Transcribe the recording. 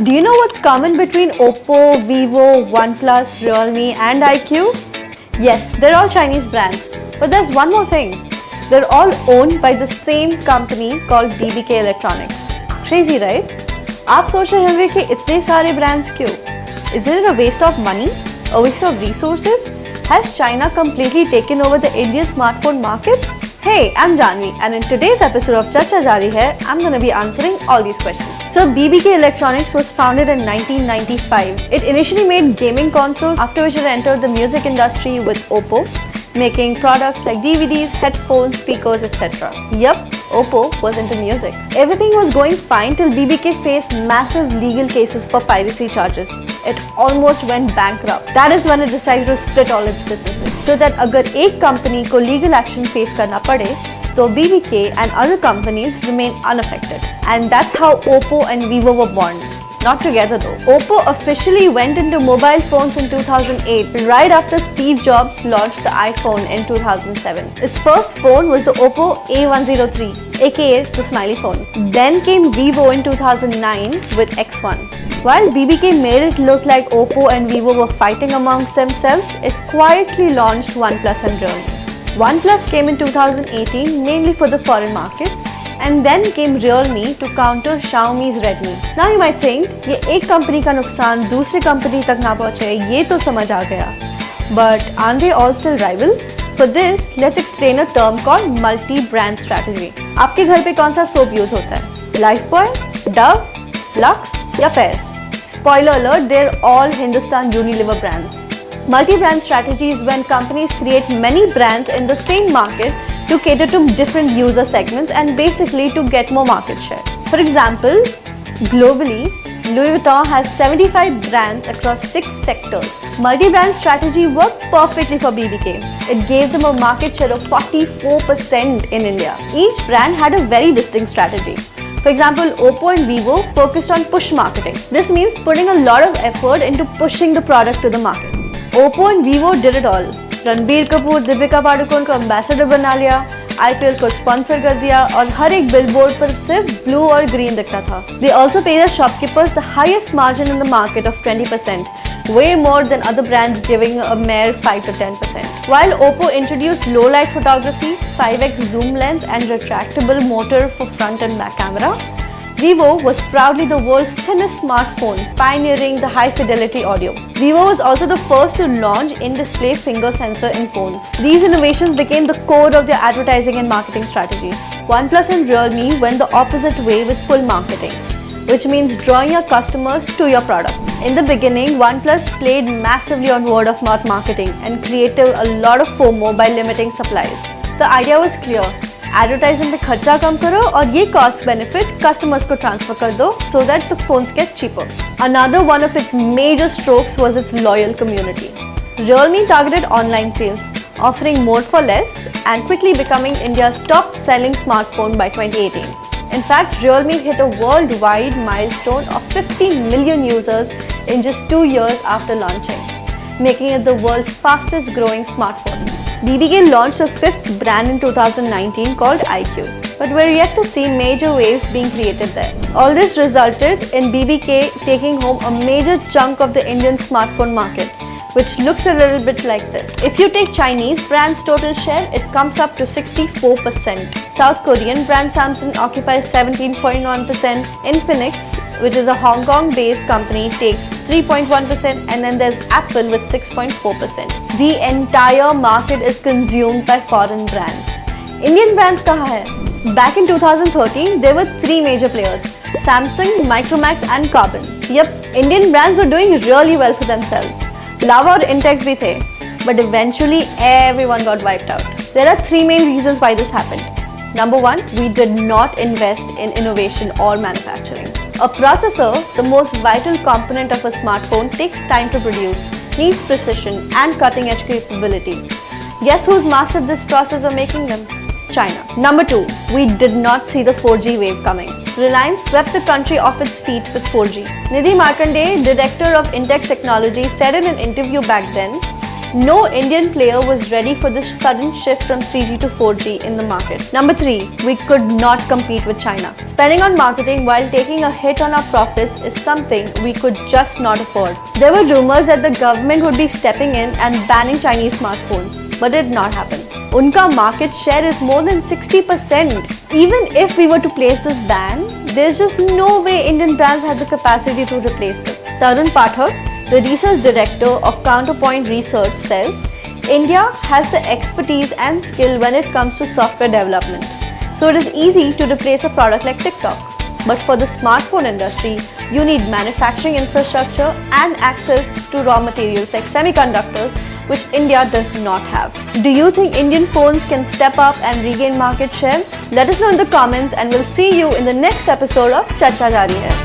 Do you know what's common between Oppo, Vivo, OnePlus, Realme and iQOO? Yes, they're all Chinese brands, but there's one more thing. They're all owned by the same company called BBK Electronics. Crazy, right? आप सोच रहे होंगे कि इतने सारे brands क्यों? Is it a waste of money? A waste of resources? Has China completely taken over the Indian smartphone market? Hey, I'm Janvi, and in today's episode of Charcha Jari Hai, I'm going to be answering all these questions. So BBK Electronics was founded in 1995. It initially made gaming consoles, after which it entered the music industry with Oppo, making products like DVDs, headphones, speakers, etc. Yup, Oppo was into music. Everything was going fine till BBK faced massive legal cases for piracy charges. It almost went bankrupt. That is when it decided to split all its businesses. So that अगर एक company को legal action face करना पड़े, तो BBK and other companies remain unaffected. And that's how Oppo and Vivo were born. Not together though. Oppo officially went into mobile phones in 2008, right after Steve Jobs launched the iPhone in 2007. Its first phone was the Oppo A103, aka the smiley phone. Then came Vivo in 2009 with X1. While BBK made it look like Oppo and Vivo were fighting amongst themselves, it quietly launched OnePlus and Realme. OnePlus came in 2018 mainly for the foreign markets, and then came Realme to counter Xiaomi's Redmi. Now you might think, ये एक company का नुकसान दूसरी company तक ना पहुंचे, ये तो समझ आ गया. But aren't they all still rivals? For this, let's explain a term called multi-brand strategy. आपके घर पे कौन सा सोप यूज होता है? Lifebuoy, Dove, Lux या Pears? Spoiler alert, they're all Hindustan Unilever brands. Multi-brand strategy is when companies create many brands in the same market to cater to different user segments and basically to get more market share. For example, globally, Louis Vuitton has 75 brands across 6 sectors. Multi-brand strategy worked perfectly for BBK. It gave them a market share of 44% in India. Each brand had a very distinct strategy. For example, Oppo and Vivo focused on push marketing. This means putting a lot of effort into pushing the product to the market. Oppo and Vivo did it all. Ranbir Kapoor Deepika Padukone को ambassador बना लिया, IPL को sponsor कर दिया और हर एक billboard पर सिर्फ ब्लू और ग्रीन दिखता था. They also pay their shopkeepers the highest margin in the market of 20%, way more than other brands giving a mere 5 to 10%. While Oppo introduced low light photography, 5x zoom lens and retractable motor for front and back camera, Vivo was proudly the world's thinnest smartphone, pioneering the high-fidelity audio. Vivo was also the first to launch in-display finger sensor in phones. These innovations became the core of their advertising and marketing strategies. OnePlus and Realme went the opposite way with pull marketing, which means drawing your customers to your product. In the beginning, OnePlus played massively on word-of-mouth marketing and created a lot of FOMO by limiting supplies. The idea was clear. Advertising पे खर्चा कम करो और ये cost benefit customers को transfer कर दो so that the phones get cheaper. Another one of its major strokes was its loyal community. Realme targeted online sales, offering more for less and quickly becoming India's top-selling smartphone by 2018. In fact, Realme hit a worldwide milestone of 50 million users in just 2 years after launching, making it the world's fastest-growing smartphone. BBK launched a 5th brand in 2019 called iQOO, but we're yet to see major waves being created there. All this resulted in BBK taking home a major chunk of the Indian smartphone market, which looks a little bit like this. If you take Chinese brands' total share, it comes up to 64%. South Korean brand Samsung occupies 17.1%. Infinix, which is a Hong Kong-based company, takes 3.1%, and then there's Apple with 6.4%. The entire market is consumed by foreign brands. Indian brands kahan hai? Back in 2013, there were 3 major players: Samsung, Micromax and Carbon. Yep, Indian brands were doing really well for themselves. Lava और Intex भी थे, but eventually everyone got wiped out. There are 3 main reasons why this happened. Number 1, we did not invest in innovation or manufacturing. A processor, the most vital component of a smartphone, takes time to produce, needs precision and cutting-edge capabilities. Guess who's mastered this process of making them? China. Number 2, we did not see the 4G wave coming. Reliance swept the country off its feet with 4G. Nidhi Markanday, director of Intex Technology, said in an interview back then, No Indian player was ready for this sudden shift from 3G to 4G in the market. Number 3, we could not compete with China. Spending on marketing while taking a hit on our profits is something we could just not afford. There were rumors that the government would be stepping in and banning Chinese smartphones, but it did not happen. Unka market share is more than 60%. Even if we were to place this ban, there's just no way Indian brands have the capacity to replace them. Tarun Pathak, the research director of Counterpoint Research, says India has the expertise and skill when it comes to software development. So it is easy to replace a product like TikTok. But for the smartphone industry, you need manufacturing infrastructure and access to raw materials like semiconductors, which India does not have. Do you think Indian phones can step up and regain market share? Let us know in the comments and we'll see you in the next episode of Charcha Jari Hai.